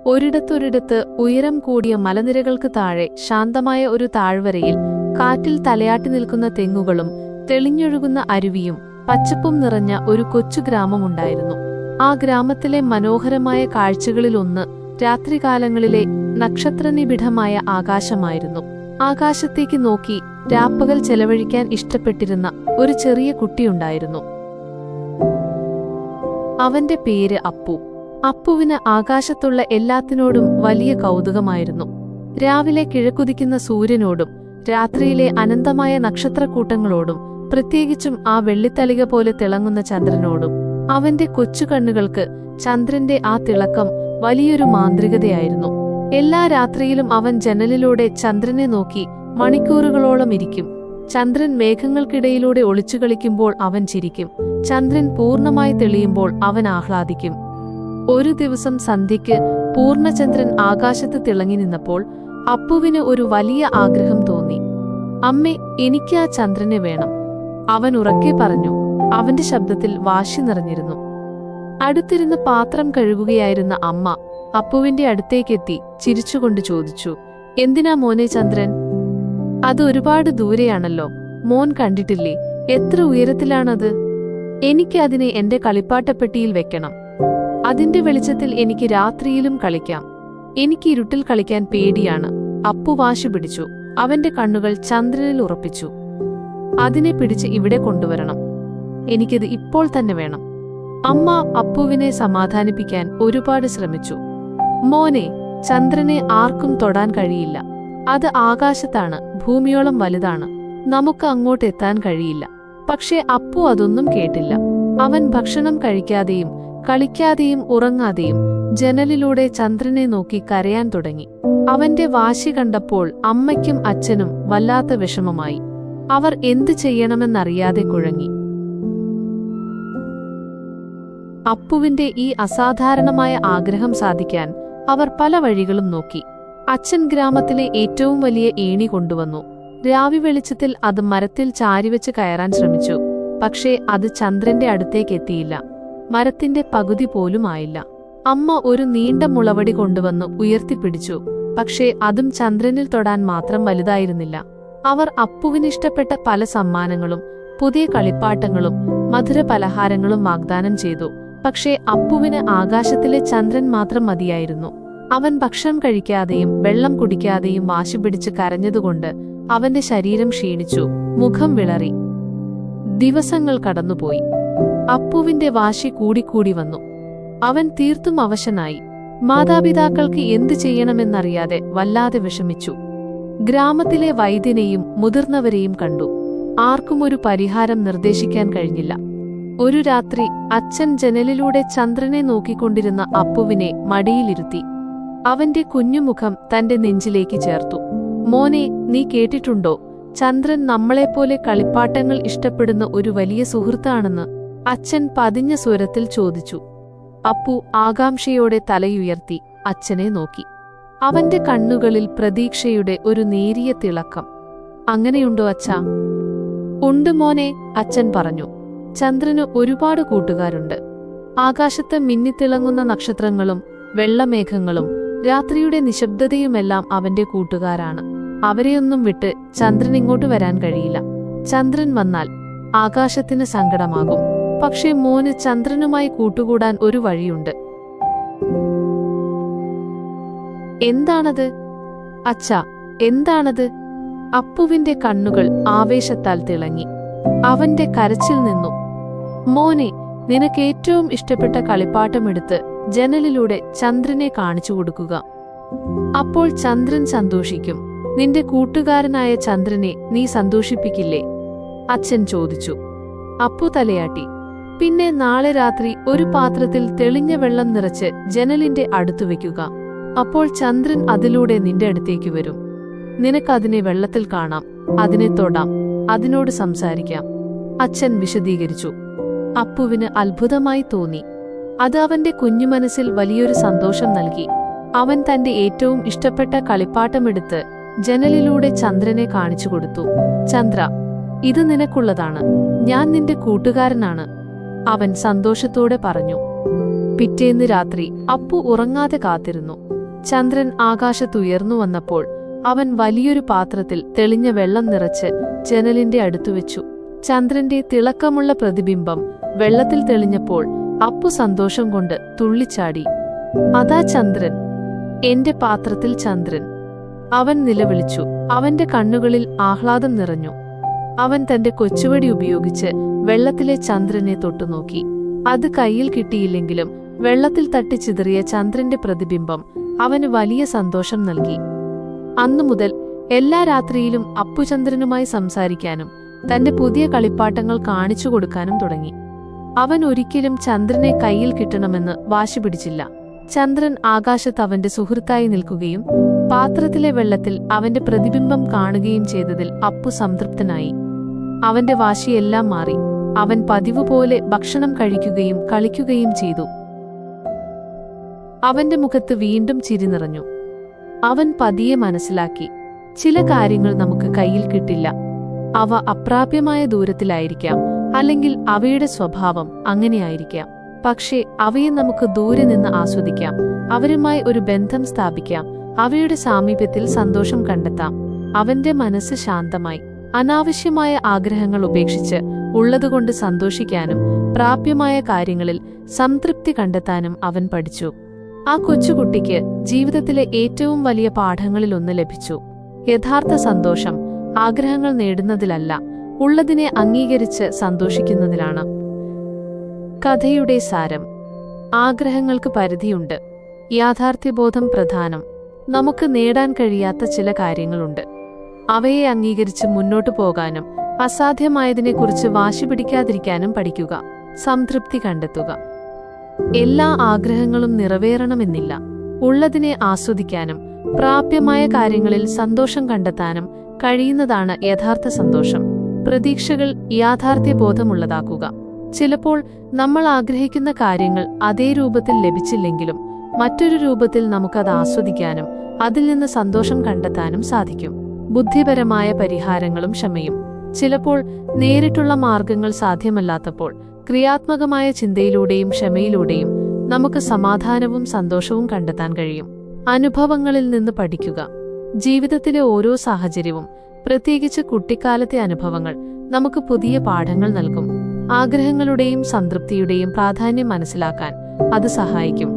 ഒരിടത്തൊരിടത്ത് ഉയരം കൂടിയ മലനിരകൾക്ക് താഴെ ശാന്തമായ ഒരു താഴ്വരയിൽ കാറ്റിൽ തലയാട്ടി നിൽക്കുന്ന തെങ്ങുകളും തെളിഞ്ഞൊഴുകുന്ന അരുവിയും പച്ചപ്പും നിറഞ്ഞ ഒരു കൊച്ചു ഗ്രാമമുണ്ടായിരുന്നു. ആ ഗ്രാമത്തിലെ മനോഹരമായ കാഴ്ചകളിലൊന്ന് രാത്രികാലങ്ങളിലെ നക്ഷത്രനിബിഡമായ ആകാശമായിരുന്നു. ആകാശത്തേക്ക് നോക്കി രാപ്പകൽ ചെലവഴിക്കാൻ ഇഷ്ടപ്പെട്ടിരുന്ന ഒരു ചെറിയ കുട്ടിയുണ്ടായിരുന്നു. അവന്റെ പേര് അപ്പു. അപ്പുവിന് ആകാശത്തുള്ള എല്ലാത്തിനോടും വലിയ കൗതുകമായിരുന്നു. രാവിലെ കിഴക്കുദിക്കുന്ന സൂര്യനോടും രാത്രിയിലെ അനന്തമായ നക്ഷത്രക്കൂട്ടങ്ങളോടും പ്രത്യേകിച്ചും ആ വെള്ളിത്തളിക പോലെ തിളങ്ങുന്ന ചന്ദ്രനോടും. അവന്റെ കൊച്ചു കണ്ണുകൾക്ക് ചന്ദ്രന്റെ ആ തിളക്കം വലിയൊരു മാന്ത്രികതയായിരുന്നു. എല്ലാ രാത്രിയിലും അവൻ ജനലിലൂടെ ചന്ദ്രനെ നോക്കി മണിക്കൂറുകളോളം ഇരിക്കും. ചന്ദ്രൻ മേഘങ്ങൾക്കിടയിലൂടെ ഒളിച്ചുകളിക്കുമ്പോൾ അവൻ ചിരിക്കും. ചന്ദ്രൻ പൂർണ്ണമായി തെളിയുമ്പോൾ അവൻ ആഹ്ലാദിക്കും. ഒരു ദിവസം സന്ധ്യയ്ക്ക് പൂർണ്ണചന്ദ്രൻ ആകാശത്ത് തിളങ്ങി നിന്നപ്പോൾ അപ്പുവിന് ഒരു വലിയ ആഗ്രഹം തോന്നി. അമ്മേ, എനിക്ക് ആ ചന്ദ്രനെ വേണം, അവൻ ഉറക്കെ പറഞ്ഞു. അവന്റെ ശബ്ദത്തിൽ വാശി നിറഞ്ഞിരുന്നു. അടുത്തിരുന്ന് പാത്രം കഴുകുകയായിരുന്ന അമ്മ അപ്പുവിന്റെ അടുത്തേക്കെത്തി ചിരിച്ചുകൊണ്ട് ചോദിച്ചു, എന്തിനാ മോനെ ചന്ദ്രൻ? അത് ഒരുപാട് ദൂരെയാണല്ലോ, മോൻ കണ്ടിട്ടില്ലേ? എത്ര ഉയരത്തിലാണത്? എനിക്ക് അതിനെ എന്റെ കളിപ്പാട്ടപ്പെട്ടിയിൽ വെക്കണം. അതിന്റെ വെളിച്ചത്തിൽ എനിക്ക് രാത്രിയിലും കളിക്കാം. എനിക്ക് ഇരുട്ടിൽ കളിക്കാൻ പേടിയാണ്. അപ്പു വാശി പിടിച്ചു. അവന്റെ കണ്ണുകൾ ചന്ദ്രനിൽ ഉറപ്പിച്ചു. അതിനെ പിടിച്ച് ഇവിടെ കൊണ്ടുവരണം. എനിക്കത് ഇപ്പോൾ തന്നെ വേണം. അമ്മ അപ്പുവിനെ സമാധാനിപ്പിക്കാൻ ഒരുപാട് ശ്രമിച്ചു. മോനെ, ചന്ദ്രനെ ആർക്കും തൊടാൻ കഴിയില്ല. അത് ആകാശത്താണ്, ഭൂമിയോളം വലുതാണ്. നമുക്ക് അങ്ങോട്ട് എത്താൻ കഴിയില്ല. പക്ഷേ അപ്പു അതൊന്നും കേട്ടില്ല. അവൻ ഭക്ഷണം കഴിക്കാതെയും കളിക്കാതെയും ഉറങ്ങാതെയും ജനലിലൂടെ ചന്ദ്രനെ നോക്കി കരയാൻ തുടങ്ങി. അവന്റെ വാശി കണ്ടപ്പോൾ അമ്മയ്ക്കും അച്ഛനും വല്ലാത്ത വിഷമമായി. അവർ എന്തു ചെയ്യണമെന്നറിയാതെ കുഴങ്ങി. അപ്പുവിന്റെ ഈ അസാധാരണമായ ആഗ്രഹം സാധിക്കാൻ അവർ പല വഴികളും നോക്കി. അച്ഛൻ ഗ്രാമത്തിലെ ഏറ്റവും വലിയ ഏണി കൊണ്ടുവന്നു. രാവി വെളിച്ചത്തിൽ അത് മരത്തിൽ ചാരിവെച്ച് കയറാൻ ശ്രമിച്ചു. പക്ഷേ അത് ചന്ദ്രന്റെ അടുത്തേക്ക് എത്തിയില്ല. മരത്തിന്റെ പകുതി പോലും ആയില്ല. അമ്മ ഒരു നീണ്ട മുളവടി കൊണ്ടുവന്ന് ഉയർത്തിപ്പിടിച്ചു. പക്ഷേ അതും ചന്ദ്രനിൽ തൊടാൻ മാത്രം വലുതായിരുന്നില്ല. അവർ അപ്പുവിനിഷ്ടപ്പെട്ട പല സമ്മാനങ്ങളും പുതിയ കളിപ്പാട്ടങ്ങളും മധുര പലഹാരങ്ങളും വാഗ്ദാനം ചെയ്തു. പക്ഷേ അപ്പുവിന് ആകാശത്തിലെ ചന്ദ്രൻ മാത്രം മതിയായിരുന്നു. അവൻ ഭക്ഷണം കഴിക്കാതെയും വെള്ളം കുടിക്കാതെയും വാശി പിടിച്ച് കരഞ്ഞതുകൊണ്ട് അവന്റെ ശരീരം ക്ഷീണിച്ചു, മുഖം വിളറി. ദിവസങ്ങൾ കടന്നുപോയി. അപ്പുവിന്റെ വാശി കൂടിക്കൂടി വന്നു. അവൻ തീർത്തും അവശനായി. മാതാപിതാക്കൾക്ക് എന്തു ചെയ്യണമെന്നറിയാതെ വല്ലാതെ വിഷമിച്ചു. ഗ്രാമത്തിലെ വൈദ്യനെയും മുതിർന്നവരെയും കണ്ടു. ആർക്കും ഒരു പരിഹാരം നിർദ്ദേശിക്കാൻ കഴിഞ്ഞില്ല. ഒരു രാത്രി അച്ഛൻ ജനലിലൂടെ ചന്ദ്രനെ നോക്കിക്കൊണ്ടിരുന്ന അപ്പുവിനെ മടിയിലിരുത്തി. അവന്റെ കുഞ്ഞുമുഖം തന്റെ നെഞ്ചിലേക്ക് ചേർത്തു. മോനെ, നീ കേട്ടിട്ടുണ്ടോ? ചന്ദ്രൻ നമ്മളെപ്പോലെ കളിപ്പാട്ടങ്ങൾ ഇഷ്ടപ്പെടുന്ന ഒരു വലിയ സുഹൃത്താണെന്ന് അച്ഛൻ പതിഞ്ഞ സ്വരത്തിൽ ചോദിച്ചു. അപ്പു ആകാംക്ഷയോടെ തലയുയർത്തി അച്ഛനെ നോക്കി. അവന്റെ കണ്ണുകളിൽ പ്രതീക്ഷയുടെ ഒരു നേരിയ തിളക്കം. അങ്ങനെയുണ്ടോ അച്ഛാ? ഉണ്ട് മോനെ, അച്ഛൻ പറഞ്ഞു. ചന്ദ്രന് ഒരുപാട് കൂട്ടുകാരുണ്ട്. ആകാശത്ത് മിന്നിത്തിളങ്ങുന്ന നക്ഷത്രങ്ങളും വെള്ളമേഘങ്ങളും രാത്രിയുടെ നിശബ്ദതയുമെല്ലാം അവന്റെ കൂട്ടുകാരാണ്. അവരെയൊന്നും വിട്ട് ചന്ദ്രൻ ഇങ്ങോട്ട് വരാൻ കഴിയില്ല. ചന്ദ്രൻ വന്നാൽ ആകാശത്തിന് സങ്കടമാകും. പക്ഷേ മോന് ചന്ദ്രനുമായി കൂട്ടുകൂടാൻ ഒരു വഴിയുണ്ട്. എന്താണത് അച്ഛാ? എന്താണത്? അപ്പുവിന്റെ കണ്ണുകൾ ആവേശത്താൽ തിളങ്ങി. അവന്റെ കരച്ചിൽ നിന്നു. മോനെ, നിനക്ക് ഏറ്റവും ഇഷ്ടപ്പെട്ട കളിപ്പാട്ടമെടുത്ത് ജനലിലൂടെ ചന്ദ്രനെ കാണിച്ചു കൊടുക്കുക. അപ്പോൾ ചന്ദ്രൻ സന്തോഷിക്കും. നിന്റെ കൂട്ടുകാരനായ ചന്ദ്രനെ നീ സന്തോഷിപ്പിക്കില്ലേ? അച്ഛൻ ചോദിച്ചു. അപ്പു തലയാട്ടി. പിന്നെ നാളെ രാത്രി ഒരു പാത്രത്തിൽ തെളിഞ്ഞ വെള്ളം നിറച്ച് ജനലിന്റെ അടുത്തു വയ്ക്കുക. അപ്പോൾ ചന്ദ്രൻ അതിലൂടെ നിന്റെ അടുത്തേക്ക് വരും. നിനക്കതിനെ വെള്ളത്തിൽ കാണാം, അതിനെ തൊടാം, അതിനോട് സംസാരിക്കാം. അച്ഛൻ വിശദീകരിച്ചു. അപ്പുവിന് അത്ഭുതമായി തോന്നി. അത് അവന്റെ കുഞ്ഞുമനസ്സിൽ വലിയൊരു സന്തോഷം നൽകി. അവൻ തന്റെ ഏറ്റവും ഇഷ്ടപ്പെട്ട കളിപ്പാട്ടമെടുത്ത് ജനലിലൂടെ ചന്ദ്രനെ കാണിച്ചു കൊടുത്തു. ചന്ദ്ര, ഇത് നിനക്കുള്ളതാണ്. ഞാൻ നിന്റെ കൂട്ടുകാരനാണ്, അവൻ സന്തോഷത്തോടെ പറഞ്ഞു. പിറ്റേന്ന് രാത്രി അപ്പു ഉറങ്ങാതെ കാത്തിരുന്നു. ചന്ദ്രൻ ആകാശത്തുയർന്നു വന്നപ്പോൾ അവൻ വലിയൊരു പാത്രത്തിൽ തെളിഞ്ഞ വെള്ളം നിറച്ച് ജനലിന്റെ അടുത്തുവെച്ചു. ചന്ദ്രന്റെ തിളക്കമുള്ള പ്രതിബിംബം വെള്ളത്തിൽ തെളിഞ്ഞപ്പോൾ അപ്പു സന്തോഷം കൊണ്ട് തുള്ളിച്ചാടി. അതാ ചന്ദ്രൻ, എന്റെ പാത്രത്തിൽ ചന്ദ്രൻ! അവൻ നിലവിളിച്ചു. അവന്റെ കണ്ണുകളിൽ ആഹ്ലാദം നിറഞ്ഞു. അവൻ തന്റെ കൊച്ചുവടി ഉപയോഗിച്ച് വെള്ളത്തിലെ ചന്ദ്രനെ തൊട്ടുനോക്കി. അത് കയ്യിൽ കിട്ടിയില്ലെങ്കിലും വെള്ളത്തിൽ തട്ടിച്ചിതറിയ ചന്ദ്രന്റെ പ്രതിബിംബം അവന് വലിയ സന്തോഷം നൽകി. അന്നുമുതൽ എല്ലാ രാത്രിയിലും അപ്പു ചന്ദ്രനുമായി സംസാരിക്കാനും തന്റെ പുതിയ കളിപ്പാട്ടങ്ങൾ കാണിച്ചു കൊടുക്കാനും തുടങ്ങി. അവൻ ഒരിക്കലും ചന്ദ്രനെ കയ്യിൽ കിട്ടണമെന്ന് വാശി പിടിച്ചില്ല. ചന്ദ്രൻ ആകാശത്ത് അവന്റെ സുഹൃത്തായി നിൽക്കുകയും പാത്രത്തിലെ വെള്ളത്തിൽ അവന്റെ പ്രതിബിംബം കാണുകയും ചെയ്തതിൽ അപ്പു സംതൃപ്തനായി. അവന്റെ വാശിയെല്ലാം മാറി. അവൻ പതിവ് പോലെ ഭക്ഷണം കഴിക്കുകയും കളിക്കുകയും ചെയ്തു. അവന്റെ മുഖത്ത് വീണ്ടും ചിരി നിറഞ്ഞു. അവൻ പതിയെ മനസ്സിലാക്കി, ചില കാര്യങ്ങൾ നമുക്ക് കയ്യിൽ കിട്ടില്ല. അവ അപ്രാപ്യമായ ദൂരത്തിലായിരിക്കാം, അല്ലെങ്കിൽ അവയുടെ സ്വഭാവം അങ്ങനെയായിരിക്കാം. പക്ഷേ അവയെ നമുക്ക് ദൂരെ നിന്ന് ആസ്വദിക്കാം, അവരുമായി ഒരു ബന്ധം സ്ഥാപിക്കാം, അവയുടെ സാമീപ്യത്തിൽ സന്തോഷം കണ്ടെത്താം. അവന്റെ മനസ്സ് ശാന്തമായി. അനാവശ്യമായ ആഗ്രഹങ്ങൾ ഉപേക്ഷിച്ച് ഉള്ളതുകൊണ്ട് സന്തോഷിക്കാനും പ്രാപ്യമായ കാര്യങ്ങളിൽ സംതൃപ്തി കണ്ടെത്താനും അവൻ പഠിച്ചു. ആ കൊച്ചുകുട്ടിക്ക് ജീവിതത്തിലെ ഏറ്റവും വലിയ പാഠങ്ങളിലൊന്ന് ലഭിച്ചു. യഥാർത്ഥ സന്തോഷം ആഗ്രഹങ്ങൾ നേടുന്നതിലല്ല, ഉള്ളതിനെ അംഗീകരിച്ച് സന്തോഷിക്കുന്നതിലാണ്. കഥയുടെ സാരം: ആഗ്രഹങ്ങൾക്ക് പരിധിയുണ്ട്, യാഥാർത്ഥ്യബോധം പ്രധാനം. നമുക്ക് നേടാൻ കഴിയാത്ത ചില കാര്യങ്ങളുണ്ട്. അവയെ അംഗീകരിച്ച് മുന്നോട്ടു പോകാനും അസാധ്യമായതിനെക്കുറിച്ച് വാശി പിടിക്കാതിരിക്കാനും പഠിക്കുക. സംതൃപ്തി കണ്ടെത്തുക. എല്ലാ ആഗ്രഹങ്ങളും നിറവേറണമെന്നില്ല. ഉള്ളതിനെ ആസ്വദിക്കാനും പ്രാപ്യമായ കാര്യങ്ങളിൽ സന്തോഷം കണ്ടെത്താനും കഴിയുന്നതാണ് യഥാർത്ഥ സന്തോഷം. പ്രതീക്ഷകൾ യാഥാർത്ഥ്യബോധമുള്ളതാക്കുക. ചിലപ്പോൾ നമ്മൾ ആഗ്രഹിക്കുന്ന കാര്യങ്ങൾ അതേ രൂപത്തിൽ ലഭിച്ചില്ലെങ്കിലും മറ്റൊരു രൂപത്തിൽ നമുക്കത് ആസ്വദിക്കാനും അതിൽ നിന്ന് സന്തോഷം കണ്ടെത്താനും സാധിക്കും. ബുദ്ധിപരമായ പരിഹാരങ്ങളും ക്ഷമയും. ചിലപ്പോൾ നേരിട്ടുള്ള മാർഗങ്ങൾ സാധ്യമല്ലാത്തപ്പോൾ ക്രിയാത്മകമായ ചിന്തയിലൂടെയും ക്ഷമയിലൂടെയും നമുക്ക് സമാധാനവും സന്തോഷവും കണ്ടെത്താൻ കഴിയും. അനുഭവങ്ങളിൽ നിന്ന് പഠിക്കുക. ജീവിതത്തിലെ ഓരോ സാഹചര്യവും, പ്രത്യേകിച്ച് കുട്ടിക്കാലത്തെ അനുഭവങ്ങൾ, നമുക്ക് പുതിയ പാഠങ്ങൾ നൽകും. ആഗ്രഹങ്ങളുടെയും സംതൃപ്തിയുടെയും പ്രാധാന്യം മനസ്സിലാക്കാൻ അത് സഹായിക്കും.